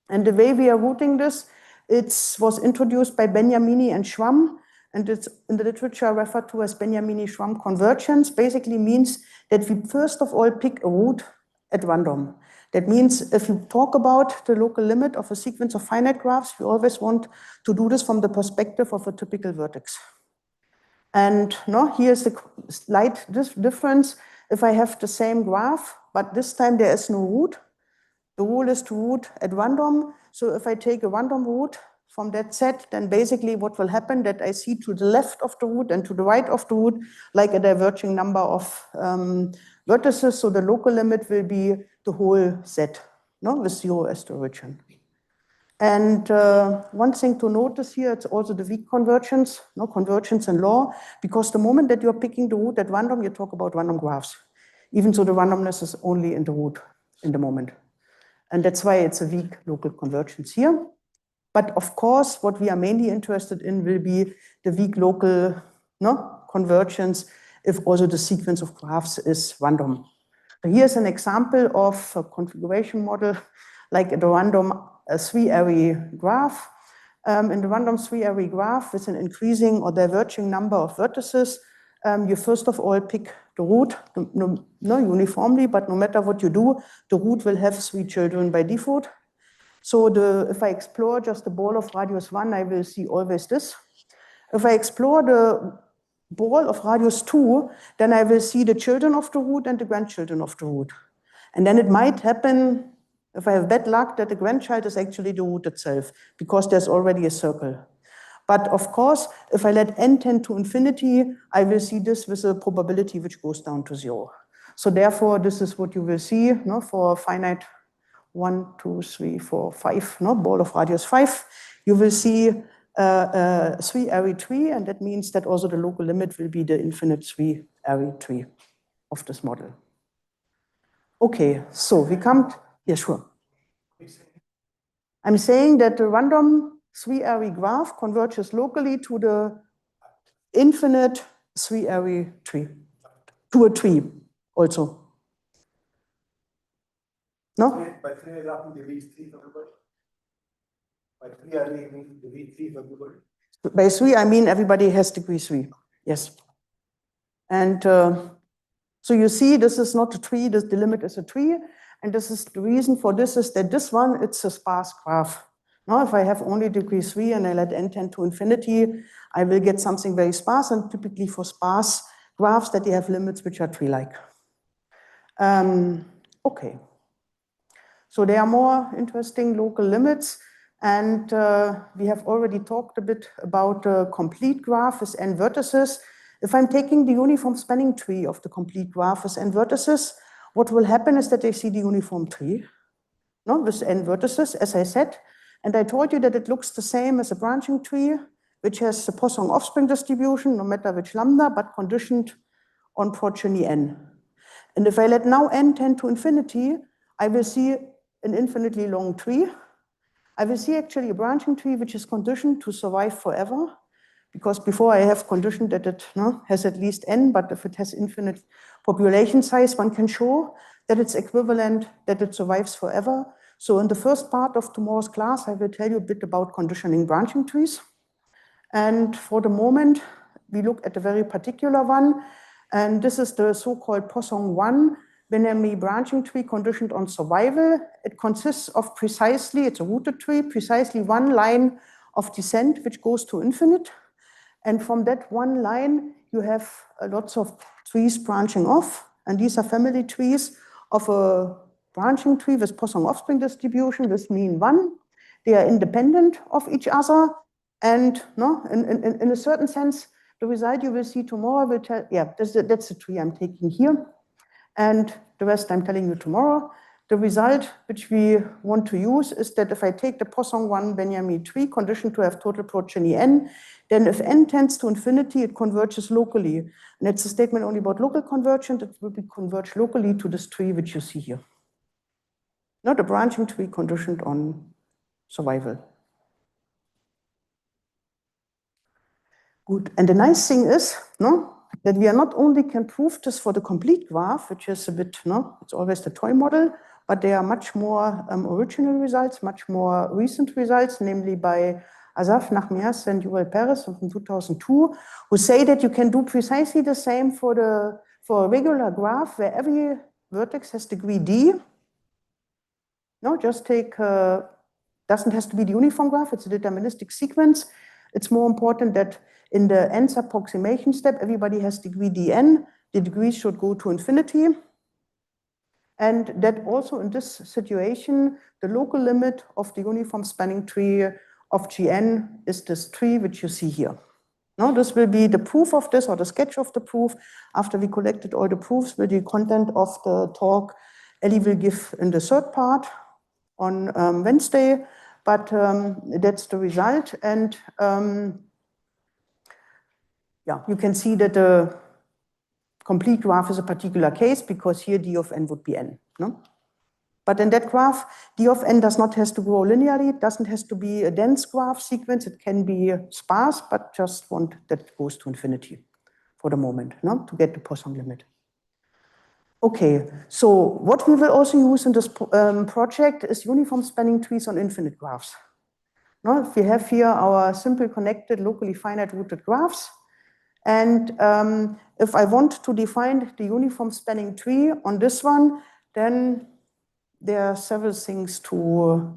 And the way we are rooting this, it was introduced by Beniamini and Schwamm, and it's in the literature referred to as Beniamini-Schwamm convergence. Basically means that we first of all pick a root at random. That means if you talk about the local limit of a sequence of finite graphs, we always want to do this from the perspective of a typical vertex. And here's the slight difference. If I have the same graph but this time there is no root. The rule is to root at random. So if I take a random root from that set, then basically what will happen that I see to the left of the root and to the right of the root, like a diverging number of vertices. So the local limit will be the whole set, no, with 0 as the origin. And one thing to notice here, it's also the weak convergence, no convergence in law, because the moment that you're picking the root at random, you talk about random graphs. Even so the randomness is only in the root in the moment. And that's why it's a weak local convergence here. But of course, what we are mainly interested in will be the weak local convergence if also the sequence of graphs is random. So here's an example of a configuration model like the random three-array graph. In the random three-array graph with an increasing or diverging number of vertices, you first of all pick the root, no uniformly, but no matter what you do, the root will have 3 children by default. So if I explore just the ball of radius 1, I will see always this. If I explore the ball of radius 2, then I will see the children of the root and the grandchildren of the root. And then it might happen, if I have bad luck, that the grandchild is actually the root itself, because there's already a circle. But of course, if I let n tend to infinity, I will see this with a probability which goes down to 0. So therefore, this is what you will see for a finite 1, 2, 3, 4, 5, ball of radius 5. You will see a 3-array tree, and that means that also the local limit will be the infinite 3-array tree of this model. Okay, so we come, yeah, sure. I'm saying that the random 3-array graph converges locally to the infinite 3-array tree, to a tree also. No? By 3 graph, the V3 for everybody. By 3 array, you mean the V3 for everybody. By 3, I mean everybody has degree 3. Yes. And so you see, this is not a tree, the limit is a tree. And this is the reason for this is that this one, it's a sparse graph. Now, if I have only degree 3 and I let n tend to infinity, I will get something very sparse, and typically for sparse graphs that they have limits which are tree-like. Okay. So there are more interesting local limits, and we have already talked a bit about the complete graph with n vertices. If I'm taking the uniform spanning tree of the complete graph with n vertices, what will happen is that I see the uniform tree with n vertices, as I said, and I told you that it looks the same as a branching tree, which has the Poisson offspring distribution, no matter which lambda, but conditioned on progeny n. And if I let now n tend to infinity, I will see an infinitely long tree. I will see actually a branching tree which is conditioned to survive forever, because before I have conditioned that it has at least n, but if it has infinite population size, one can show that it's equivalent, that it survives forever. So in the first part of tomorrow's class, I will tell you a bit about conditioning branching trees. And for the moment, we look at a very particular one, and this is the so-called Poisson 1 binary branching tree conditioned on survival. It consists of precisely, it's a rooted tree, precisely one line of descent which goes to infinite. And from that one line, you have lots of trees branching off. And these are family trees of a branching tree with Poisson offspring distribution with mean 1. They are independent of each other. And in a certain sense, the result you will see tomorrow will tell, yeah, that's the tree I'm taking here. And the rest I'm telling you tomorrow. The result which we want to use is that if I take the Poisson 1 Benjamin tree conditioned to have total progeny n, then if n tends to infinity, it converges locally. And it's a statement only about local convergence. It will be converged locally to this tree which you see here. Not a branching tree conditioned on survival. Good. And the nice thing is, that we are not only can prove this for the complete graph, which is a bit, it's always the toy model, but there are much more original results, much more recent results, namely by Asaf Nachmias and Yuval Perez from 2002, who say that you can do precisely the same for a regular graph where every vertex has degree d. Just take, doesn't have to be the uniform graph, it's a deterministic sequence. It's more important that in the nth approximation step, everybody has degree dn. The degrees should go to infinity. And that also in this situation, the local limit of the uniform spanning tree of Gn is this tree which you see here. Now, this will be the proof of this, or the sketch of the proof. After we collected all the proofs, will the content of the talk Ellie will give in the third part on Wednesday. But that's the result. And yeah, you can see that the complete graph is a particular case because here d of n would be n. No? But in that graph, d of n does not have to grow linearly. It doesn't have to be a dense graph sequence. It can be sparse, but just one that goes to infinity for the moment, no? To get the Poisson limit. Okay, so what we will also use in this project is uniform spanning trees on infinite graphs. Now, we have here our simple connected locally finite rooted graphs. And if I want to define the uniform spanning tree on this one, then there are several things to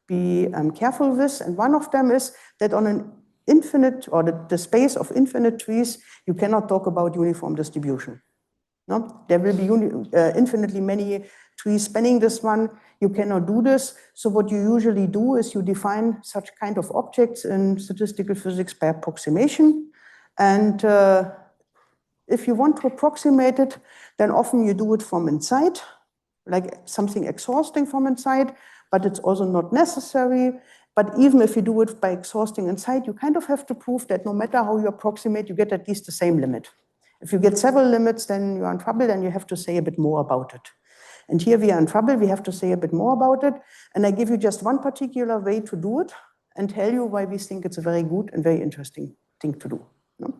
be careful with. And one of them is that on an infinite, or the space of infinite trees, you cannot talk about uniform distribution. No? There will be infinitely many trees spanning this one. You cannot do this. So what you usually do is you define such kind of objects in statistical physics by approximation. And if you want to approximate it, then often you do it from inside, like something exhausting from inside, but it's also not necessary. But even if you do it by exhausting inside, you kind of have to prove that no matter how you approximate, you get at least the same limit. If you get several limits, then you're in trouble, then you have to say a bit more about it. And here we are in trouble, we have to say a bit more about it. And I give you just one particular way to do it and tell you why we think it's a very good and very interesting thing to do. No?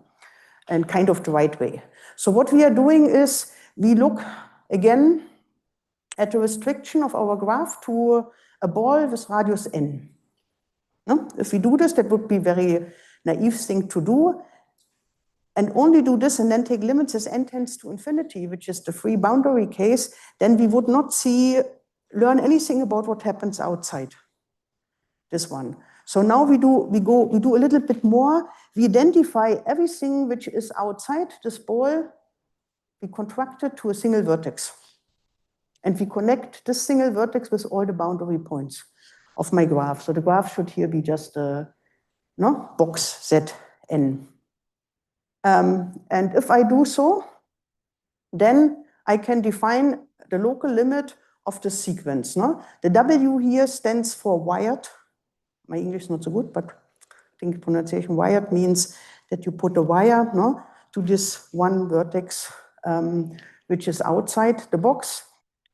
And kind of the right way. So what we are doing is we look again at the restriction of our graph to a ball with radius n. No? If we do this, that would be a very naive thing to do. And only do this and then take limits as n tends to infinity, which is the free boundary case, then we would not learn anything about what happens outside this one. So now we do a little bit more. We identify everything which is outside this ball. We contract it to a single vertex. And we connect this single vertex with all the boundary points of my graph. So the graph should here be just a box Zn. And if I do so, then I can define the local limit of the sequence. No? The W here stands for wired. My English is not so good, but I think pronunciation wired means that you put a wire to this one vertex, which is outside the box.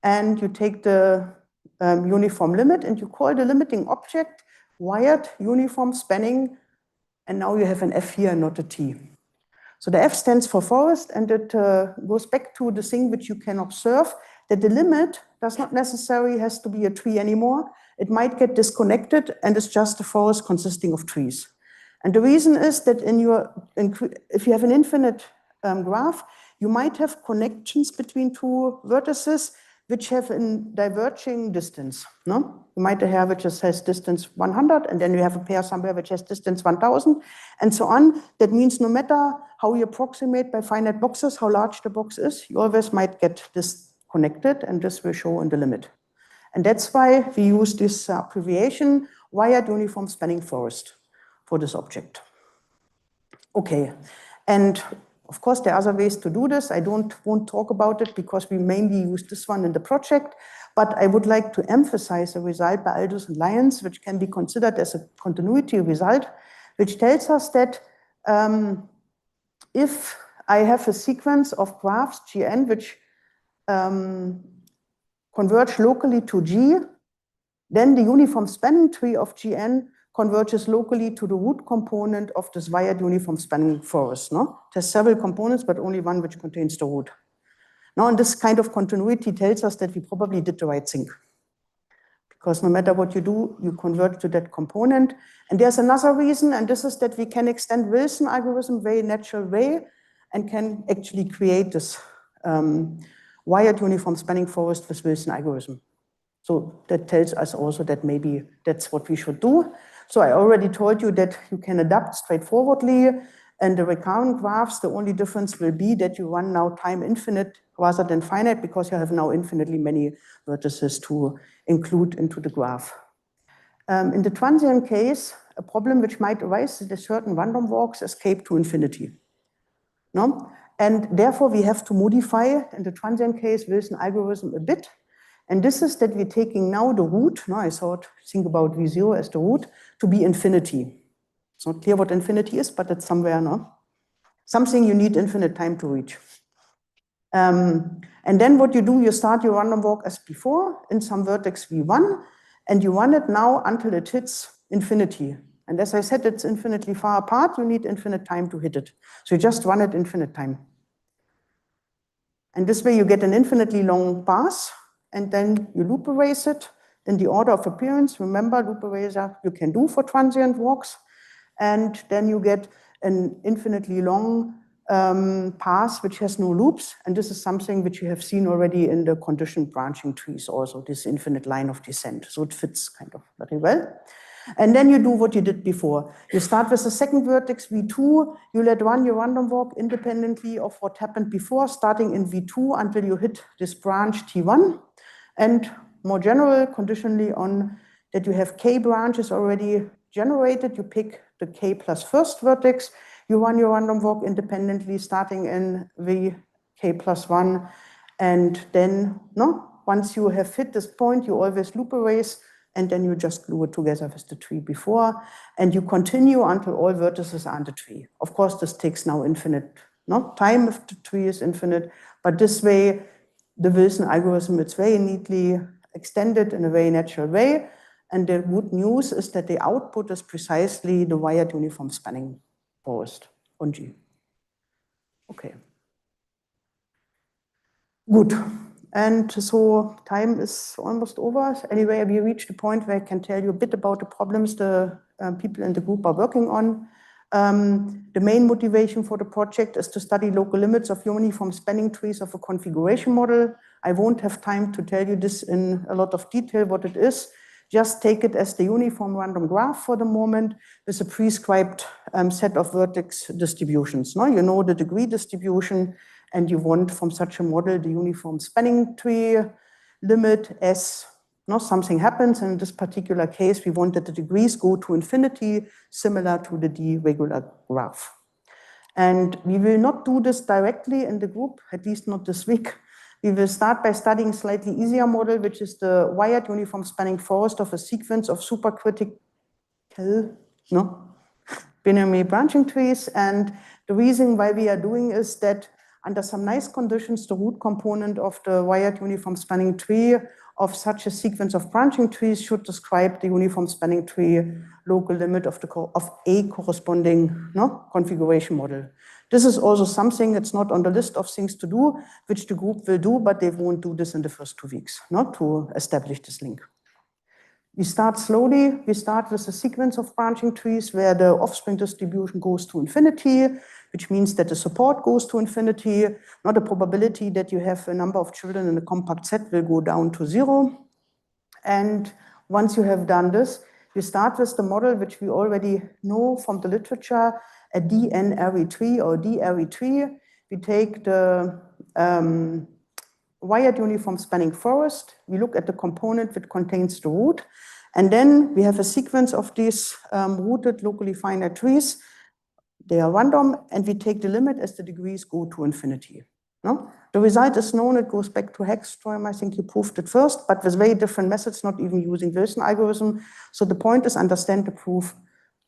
And you take the uniform limit and you call the limiting object wired uniform spanning. And now you have an F here and not a T. So the F stands for forest, and it goes back to the thing which you can observe, that the limit does not necessarily has to be a tree anymore. It might get disconnected, and it's just a forest consisting of trees. And the reason is that if you have an infinite graph, you might have connections between two vertices which have a diverging distance. No? You might have which has distance 100, and then you have a pair somewhere which has distance 1000, and so on. That means no matter how you approximate by finite boxes, how large the box is, you always might get this connected, and this will show in the limit. And that's why we use this abbreviation, wired uniform spanning forest, for this object. Okay, and of course, there are other ways to do this. I won't talk about it because we mainly use this one in the project, but I would like to emphasize a result by Aldous and Lyons, which can be considered as a continuity result, which tells us that if I have a sequence of graphs, Gn, which converge locally to G, then the uniform spanning tree of Gn converges locally to the root component of this wired uniform spanning forest. No? It has several components, but only one which contains the root. Now, and this kind of continuity tells us that we probably did the right thing. Because no matter what you do, you convert to that component. And there's another reason, and this is that we can extend Wilson algorithm very natural way and can actually create this wired uniform spanning forest with Wilson algorithm. So that tells us also that maybe that's what we should do. So I already told you that you can adapt straightforwardly And the recurrent graphs, the only difference will be that you run now time infinite rather than finite, because you have now infinitely many vertices to include into the graph. In the transient case, a problem which might arise is that certain random walks escape to infinity. No? And therefore, we have to modify, in the transient case, Wilson algorithm a bit. And this is that we're taking now the root, no, I thought, think about V0 as the root, to be infinity. It's not clear what infinity is, but it's somewhere, no? Something you need infinite time to reach. And then what you do, you start your random walk as before in some vertex V1, and you run it now until it hits infinity. And as I said, it's infinitely far apart, you need infinite time to hit it. So you just run it infinite time. And this way you get an infinitely long path, and then you loop erase it in the order of appearance. Remember, loop eraser you can do for transient walks. And then you get an infinitely long path which has no loops. And this is something which you have seen already in the conditioned branching trees also, this infinite line of descent. So it fits kind of very well. And then you do what you did before. You start with the second vertex, V2. You let run your random walk independently of what happened before, starting in V2 until you hit this branch T1. And more general, conditionally on that you have K branches already generated. You pick the K plus first vertex. You run your random walk independently, starting in VK plus 1. And then, once you have hit this point, you always loop erase, and then you just glue it together with the tree before, and you continue until all vertices are in the tree. Of course, this takes now infinite time if the tree is infinite, but this way, the Wilson algorithm is very neatly extended in a very natural way, and the good news is that the output is precisely the wired uniform spanning forest on G. Okay. Good. And so time is almost over. Anyway, we reached the point where I can tell you a bit about the problems the people in the group are working on. The main motivation for the project is to study local limits of uniform spanning trees of a configuration model. I won't have time to tell you this in a lot of detail what it is. Just take it as the uniform random graph for the moment with a prescribed set of vertex distributions. No? You know the degree distribution, and you want from such a model the uniform spanning tree limit as something happens. And in this particular case, we want that the degrees go to infinity, similar to the D regular graph. And we will not do this directly in the group, at least not this week. We will start by studying a slightly easier model, which is the wired uniform spanning forest of a sequence of supercritical binary branching trees. And the reason why we are doing is that under some nice conditions, the root component of the wired uniform spanning tree of such a sequence of branching trees should describe the uniform spanning tree local limit of a corresponding configuration model. This is also something that's not on the list of things to do, which the group will do, but they won't do this in the first 2 weeks, to establish this link. We start slowly. We start with a sequence of branching trees where the offspring distribution goes to infinity, which means that the support goes to infinity. Not a probability that you have a number of children in a compact set will go down to 0. And once you have done this, you start with the model which we already know from the literature, a DN-ary tree or D-ary tree. We take the wired uniform spanning forest. We look at the component which contains the root. And then we have a sequence of these rooted locally finite trees. They are random, and we take the limit as the degrees go to infinity. The result is known. It goes back to Hagström. I think you proved it first, but with very different methods, not even using Wilson algorithm. So the point is understand the proof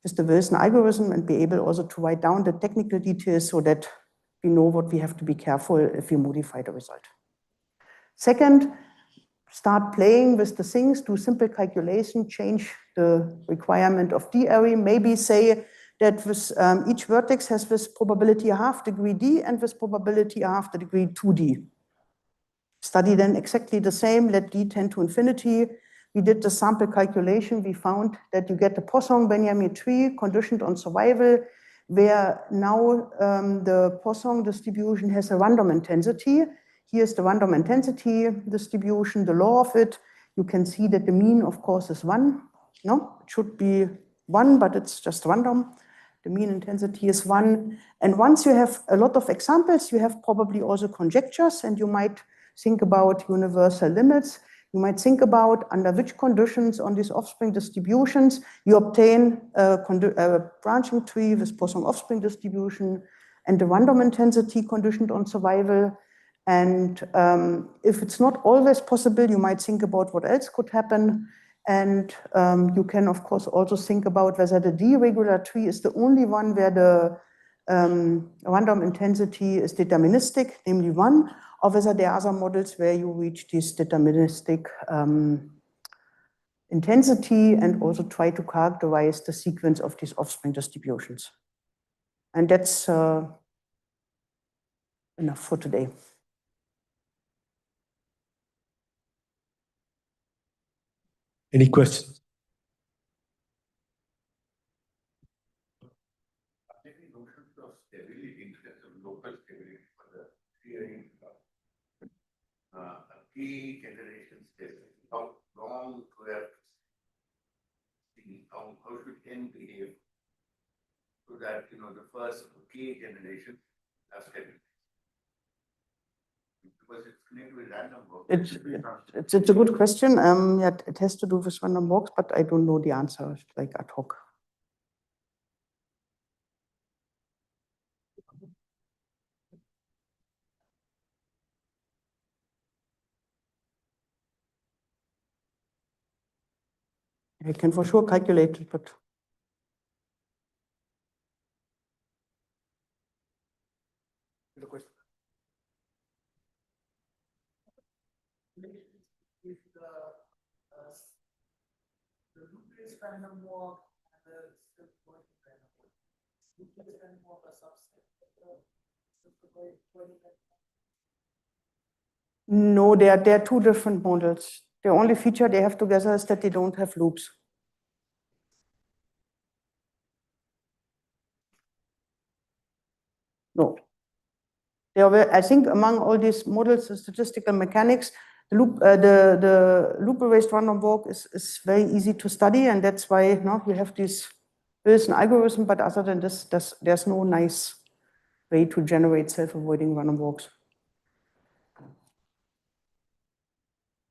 with the Wilson algorithm and be able also to write down the technical details so that we know what we have to be careful if we modify the result. Second, start playing with the things, do simple calculation, change the requirement of D-ary, maybe say that with, each vertex has this probability a half degree D and this probability a half the degree 2D. Study then exactly the same, let D tend to infinity. We did the sample calculation. We found that you get the Poisson-Benjamin tree conditioned on survival, where now the Poisson distribution has a random intensity. Here's the random intensity distribution, the law of it. You can see that the mean, of course, is 1. It should be 1, but it's just random. the mean intensity is 1. And once you have a lot of examples, you have probably also conjectures, and you might think about universal limits. You might think about under which conditions on these offspring distributions you obtain a branching tree with Poisson offspring distribution and the random intensity conditioned on survival. And if it's not always possible, you might think about what else could happen. And you can, of course, also think about whether the D-regular tree is the only one where the random intensity is deterministic, namely 1, or whether there are other models where you reach this deterministic intensity and also try to characterize the sequence of these offspring distributions. And that's enough for today. Any questions? Any notions of stability in terms of local stability for the theory? A key generation stability. How long to have how should n behave so that the first key generation has stability? Because it's connected with random walks. It's a good question. Yeah, it has to do with random walks, but I don't know the answer like ad hoc. I can for sure calculate it, but random walk and the random walk a subset no, they are two different models. The only feature they have together is that they don't have loops. No. I think among all these models of statistical mechanics, the loop-based random walk is very easy to study, and that's why we have this Wilson algorithm, but other than this, there's no nice way to generate self-avoiding random walks.